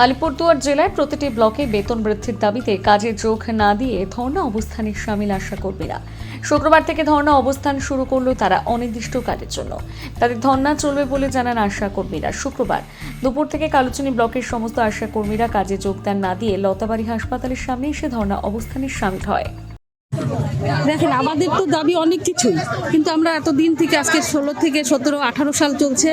আলিপুরদুয়ার জেলায় প্রতিটি ব্লকে বেতন বৃদ্ধির দাবিতে কাজে যোগ না দিয়ে ধর্ণা অবস্থানে সামিল আশা কর্মীরা। শুক্রবার থেকে ধর্ণা অবস্থান শুরু করলো তারা অনির্দিষ্টকালের জন্য। তাদের ধর্ণা চলবে বলে জানান আশা কর্মীরা। শুক্রবার দুপুর থেকে কালুচুনি ব্লকের সমস্ত আশা কর্মীরা কাজে যোগদান না দিয়ে লতাবাড়ি হাসপাতালের সামনে এসে ধর্ণা অবস্থানে সামিল হয়। দেখেন, আমাদের তো দাবি অনেক কিছুই, কিন্তু আমরা এতদিন থেকে আজকে 16 থেকে 17-18 সাল চলছে,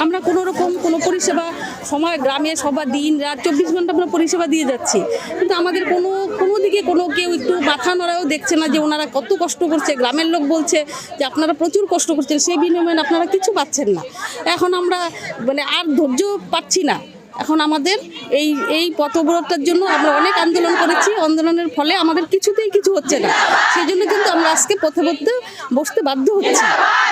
আমরা কোনো রকম কোনো পরিষেবা সময় গ্রামে সবার দিন রাত 24 ঘন্টা আমরা পরিষেবা দিয়ে যাচ্ছি, কিন্তু আমাদের কোনো দিকে কোনো কেউ একটু মাথা নড়াও দেখছে না যে ওনারা কত কষ্ট করছে। গ্রামের লোক বলছে যে আপনারা প্রচুর কষ্ট করছেন, সেই বিনিময়ে আপনারা কিছু পাচ্ছেন না। এখন আমরা আর ধৈর্য পাচ্ছি না। এখন আমাদের এই পথ অবরোধটার জন্য আমরা অনেক আন্দোলন করেছি, আন্দোলনের ফলে আমাদের কিছুতেই কিছু হচ্ছে না। সেই জন্য কিন্তু আমরা আজকে পথে বসতে বাধ্য হচ্ছি।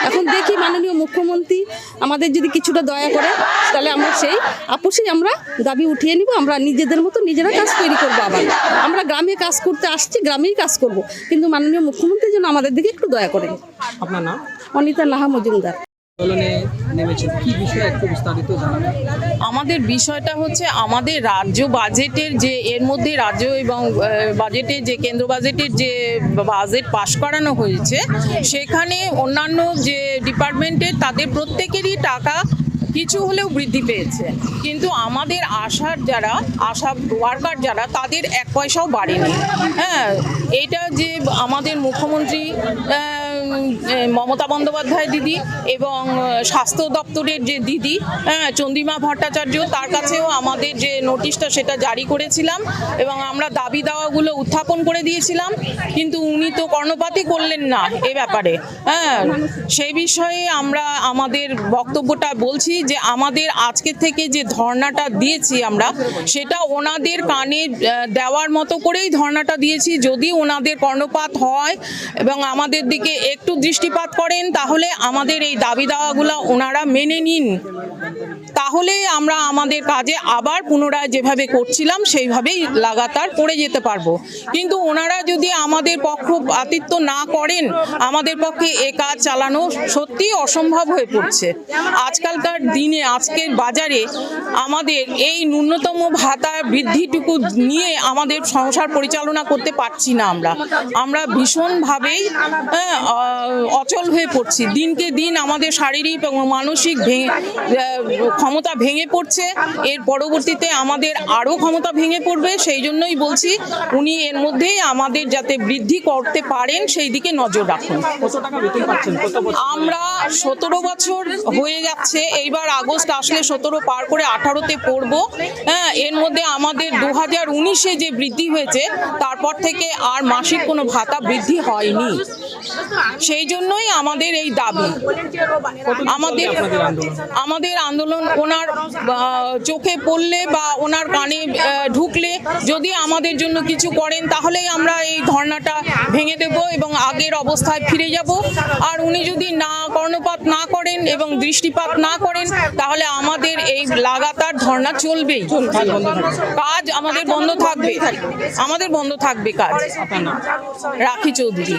এখন দেখি মাননীয় মুখ্যমন্ত্রী আমাদের যদি কিছুটা দয়া করে, তাহলে আমরা সেই আপোষেই আমরা দাবি উঠিয়ে নিব। আমরা নিজেদের মতো নিজেরা কাজ তৈরি করবো। আবার আমরা গ্রামে কাজ করতে আসছি, গ্রামেই কাজ করব, কিন্তু মাননীয় মুখ্যমন্ত্রীর জন্য আমাদের দিকে একটু দয়া করেন। আপনার নাম? অনিতা নাহা মজুমদার। আমাদের বিষয়টা হচ্ছে আমাদের রাজ্য বাজেটের যে এর মধ্যে রাজ্য এবং বাজেটের যে কেন্দ্র বাজেটের যে বাজেট পাশ করানো হয়েছে, সেখানে অন্যান্য যে ডিপার্টমেন্টের তাদের প্রত্যেকেরই টাকা কিছু হলেও বৃদ্ধি পেয়েছে, কিন্তু আমাদের আশা ওয়ার্কার যারা তাদের 1 পয়সাও বাড়েনি। হ্যাঁ, এটা যে আমাদের মুখ্যমন্ত্রী মমতা বন্দ্যোপাধ্যায় দিদি এবং স্বাস্থ্য দপ্তরের যে দিদি চন্দ্রিমা ভট্টাচার্য, তার কাছেও আমাদের যে নোটিশটা সেটা জারি করেছিলাম এবং আমরা দাবি দাওয়াগুলো উত্থাপন করে দিয়েছিলাম, কিন্তু উনি তো কর্ণপাতই করলেন না এ ব্যাপারে। হ্যাঁ, সেই বিষয়ে আমরা আমাদের বক্তব্যটা বলছি যে আমাদের আজকে থেকে যে ধর্নাটা দিয়েছি আমরা, সেটা ওনাদের কানে দেওয়ার মতো করেই ধর্নাটা দিয়েছি। যদি ওনাদের কর্ণপাত হয় এবং আমাদের দিকে একটু দৃষ্টিপাত করেন, তাহলে আমাদের এই দাবি দাওয়াগুলো ওনারা মেনে নিন, তাহলে আমরা আমাদের কাজে আবার পুনরায় যেভাবে করছিলাম সেইভাবেই লাগাতার করে যেতে পারবো। কিন্তু ওনারা যদি আমাদের পক্ষপাতিত্ব না করেন, আমাদের পক্ষে এ কাজ চালানো সত্যি অসম্ভব হয়ে পড়ছে। আজকালকার দিনে আজকের বাজারে আমাদের এই ন্যূনতম ভাতা বৃদ্ধিটুকু নিয়ে আমাদের সংসার পরিচালনা করতে পারছি না। আমরা ভীষণভাবেই অচল হয়ে পড়ছি। দিনকে দিন আমাদের শারীরিক এবং মানসিক ক্ষমতা ভেঙে পড়ছে। এর পরবর্তীতে আমাদের আরও ক্ষমতা ভেঙে পড়বে। সেই জন্যই বলছি উনি এর মধ্যেই আমাদের যাতে বৃদ্ধি করতে পারেন সেই দিকে নজর রাখুন। আমরা 17 বছর হয়ে যাচ্ছে, এইবার আগস্ট আসলে 17 পার করে 18-তে পড়বো। হ্যাঁ, এর মধ্যে আমাদের 2019-এ যে বৃদ্ধি হয়েছে, তারপর থেকে আর মাসিক কোনো ভাতা বৃদ্ধি হয়নি। সেই জন্যই আমাদের এই দাবি। আমাদের আন্দোলন ওনার চোখে পড়লে বা ওনার কানে ঢুকলে যদি আমাদের জন্য কিছু করেন, তাহলেই আমরা এই ধর্নাটা ভেঙে দেব এবং আগের অবস্থায় ফিরে যাব। আর উনি যদি কর্ণপাত না করেন এবং দৃষ্টিপাত না করেন, তাহলে আমাদের এই লাগাতার ধর্না চলবেই। কাজ আমাদের বন্ধ থাকবে কাজ। রাখি চৌধুরী।